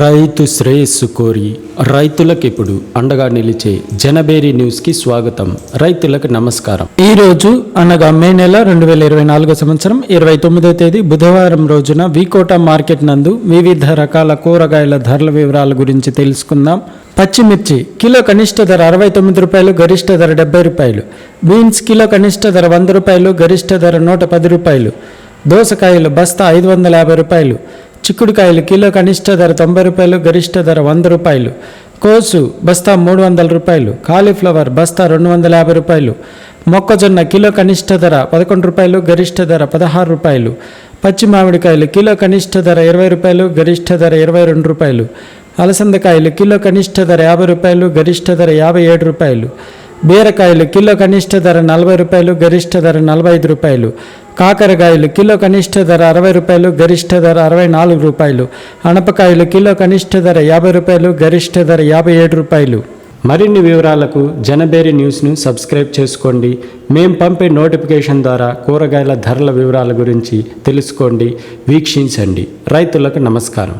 రైతు శ్రేయస్సు కోరి రైతులకు ఇప్పుడు అండగా నిలిచే జనబేరి న్యూస్కి స్వాగతం. రైతులకు నమస్కారం. ఈ రోజు అనగా మే నెల 2024 సంవత్సరం 29వ తేదీ బుధవారం రోజున వికోట మార్కెట్ నందు వివిధ రకాల కూరగాయల ధరల వివరాల గురించి తెలుసుకుందాం. పచ్చిమిర్చి కిలో కనిష్ట ధర 69 రూపాయలు, గరిష్ట ధర 70 రూపాయలు. బీన్స్ కిలో కనిష్ట ధర 100 రూపాయలు, గరిష్ట ధర 110 రూపాయలు. దోసకాయలు బస్తా 550 రూపాయలు. చిక్కుడుకాయలు కిలో కనిష్ట ధర 90 రూపాయలు, గరిష్ట ధర 100 రూపాయలు. కోసు బస్తా 300 రూపాయలు. కాలీఫ్లవర్ బస్తా 250 రూపాయలు. మొక్కజొన్న కిలో కనిష్ట ధర 11 రూపాయలు, గరిష్ట ధర 16 రూపాయలు. పచ్చి మామిడికాయలు కిలో కనిష్ట ధర 20 రూపాయలు, గరిష్ట ధర 22 రూపాయలు. అలసందకాయలు కిలో కనిష్ట ధర 50 రూపాయలు, గరిష్ట ధర 57 రూపాయలు. బీరకాయలు కిలో కనిష్ట ధర 40 రూపాయలు, గరిష్ట ధర 45 రూపాయలు. కాకరకాయలు కిలో కనిష్ట ధర 60 రూపాయలు, గరిష్ట ధర 64 రూపాయలు. అనపకాయలు కిలో కనిష్ట ధర 50 రూపాయలు, గరిష్ట ధర 57 రూపాయలు. మరిన్ని వివరాలకు జనబేరి న్యూస్ను సబ్స్క్రైబ్ చేసుకోండి. మేము పంపే నోటిఫికేషన్ ద్వారా కూరగాయల ధరల వివరాల గురించి తెలుసుకోండి, వీక్షించండి. రైతులకు నమస్కారం.